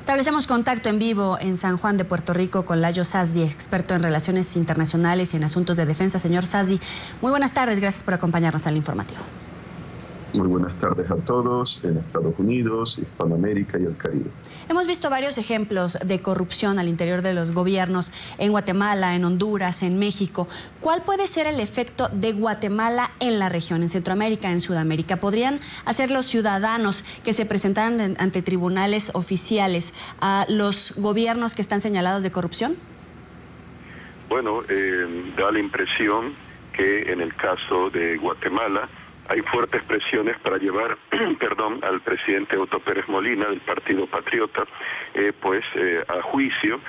Establecemos contacto en vivo en San Juan de Puerto Rico con Layo Sazdi, experto en relaciones internacionales y en asuntos de defensa. Señor Sazdi, muy buenas tardes, gracias por acompañarnos al informativo. Muy buenas tardes a todos en Estados Unidos, Hispanoamérica y el Caribe. Hemos visto varios ejemplos de corrupción al interior de los gobiernos en Guatemala, en Honduras, en México. ¿Cuál puede ser el efecto de Guatemala en la región, en Centroamérica, en Sudamérica? ¿Podrían hacer los ciudadanos que se presentaran ante tribunales oficiales a los gobiernos que están señalados de corrupción? Bueno, da la impresión que en el caso de Guatemala hay fuertes presiones para llevar, al presidente Otto Pérez Molina del Partido Patriota, a juicio,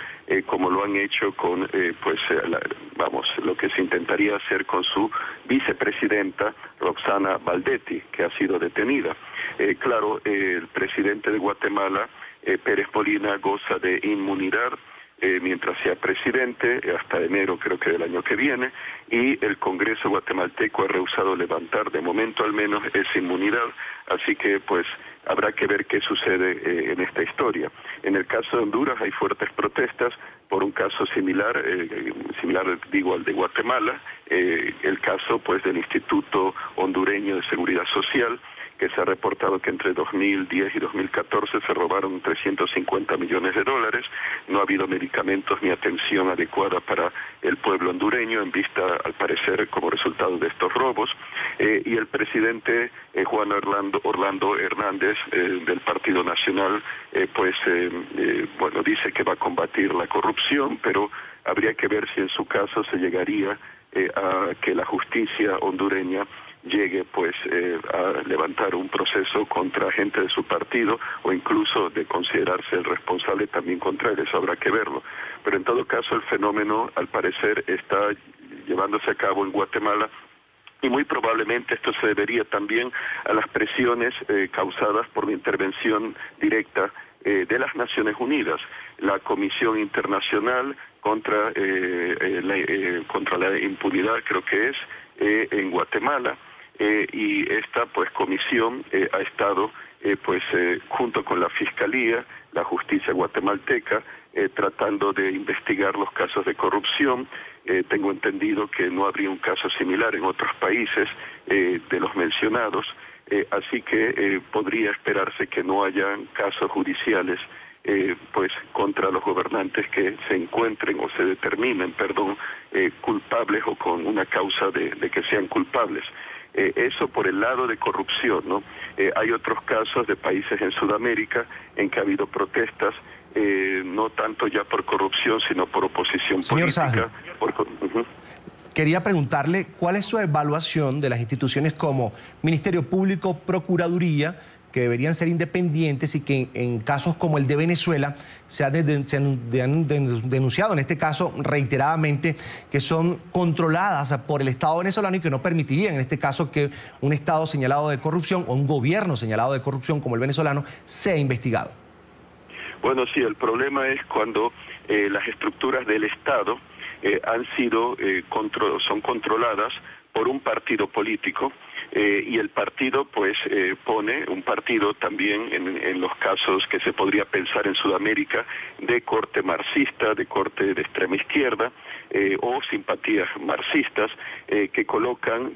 como lo han hecho con, lo que se intentaría hacer con su vicepresidenta Roxana Baldetti, que ha sido detenida. El presidente de Guatemala, Pérez Molina, goza de inmunidad mientras sea presidente, hasta enero creo que del año que viene, y el Congreso guatemalteco ha rehusado levantar, de momento al menos, esa inmunidad, así que habrá que ver qué sucede en esta historia. En el caso de Honduras hay fuertes protestas por un caso similar al de Guatemala, el caso del Instituto Hondureño de Seguridad Social, que se ha reportado que entre 2010 y 2014 se robaron 350 millones de dólares, no ha habido medicamentos ni atención adecuada para el pueblo hondureño en vista, al parecer, como resultado de estos robos, y el presidente Juan Orlando Hernández del Partido Nacional, dice que va a combatir la corrupción, pero habría que ver si en su caso se llegaría a que la justicia hondureña llegue a levantar un proceso contra gente de su partido o incluso de considerarse el responsable también contra él. Eso habrá que verlo. Pero en todo caso el fenómeno al parecer está llevándose a cabo en Guatemala y muy probablemente esto se debería también a las presiones causadas por la intervención directa de las Naciones Unidas, la Comisión Internacional contra la impunidad, creo que es, en Guatemala, y esta comisión ha estado junto con la Fiscalía, la justicia guatemalteca, tratando de investigar los casos de corrupción. Tengo entendido que no habría un caso similar en otros países de los mencionados, así que podría esperarse que no hayan casos judiciales contra los gobernantes que se encuentren o se determinen, culpables o con una causa de que sean culpables. Eso por el lado de corrupción, ¿no? Hay otros casos de países en Sudamérica en que ha habido protestas, no tanto ya por corrupción, sino por oposición política. Quería preguntarle cuál es su evaluación de las instituciones como Ministerio Público, Procuraduría, que deberían ser independientes y que en casos como el de Venezuela se han denunciado, en este caso reiteradamente, que son controladas por el Estado venezolano y que no permitirían en este caso que un Estado señalado de corrupción o un gobierno señalado de corrupción como el venezolano sea investigado. Bueno, sí, el problema es cuando las estructuras del Estado son controladas por un partido político, y el partido pone un partido también en los casos que se podría pensar en Sudamérica de corte marxista, de corte de extrema izquierda, o simpatías marxistas que colocan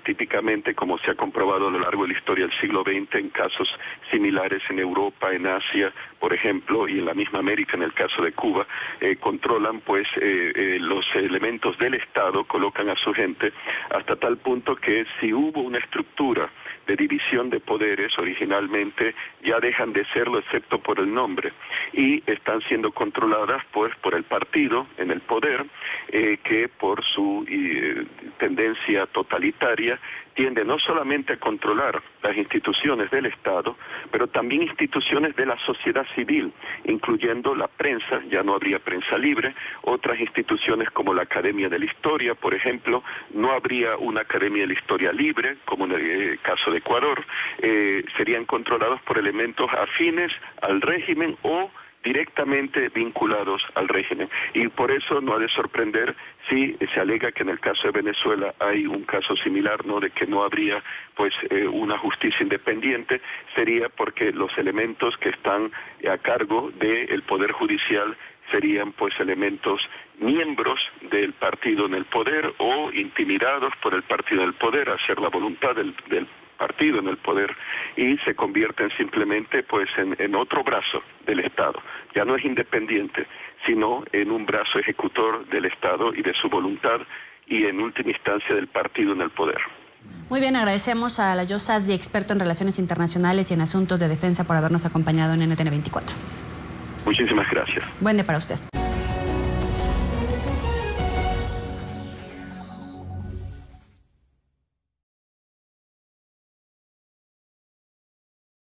típicamente, como se ha comprobado a lo largo de la historia del siglo XX en casos similares en Europa, en Asia, por ejemplo, y en la misma América, en el caso de Cuba, controlan los elementos del Estado, colocan a su gente hasta tal punto que si hubo una estructura de división de poderes originalmente ya dejan de serlo excepto por el nombre y están siendo controladas por el partido en el poder, que por su tendencia totalitaria tiende no solamente a controlar las instituciones del Estado, pero también instituciones de la sociedad civil, incluyendo la prensa. Ya no habría prensa libre, otras instituciones como la Academia de la Historia, por ejemplo, no habría una Academia de la Historia libre, como en el caso de Ecuador, serían controlados por elementos afines al régimen o directamente vinculados al régimen. Y por eso no ha de sorprender si se alega que en el caso de Venezuela hay un caso similar, ¿no?, de que no habría pues una justicia independiente, sería porque los elementos que están a cargo del Poder Judicial serían pues elementos miembros del partido en el poder o intimidados por el partido en el poder a hacer la voluntad del partido en el poder, y se convierten simplemente pues en otro brazo del Estado. Ya no es independiente, sino en un brazo ejecutor del Estado y de su voluntad, y en última instancia del partido en el poder. Muy bien, agradecemos a Alayo Sazdi, experto en relaciones internacionales y en asuntos de defensa, por habernos acompañado en NTN 24. Muchísimas gracias. Buen día para usted.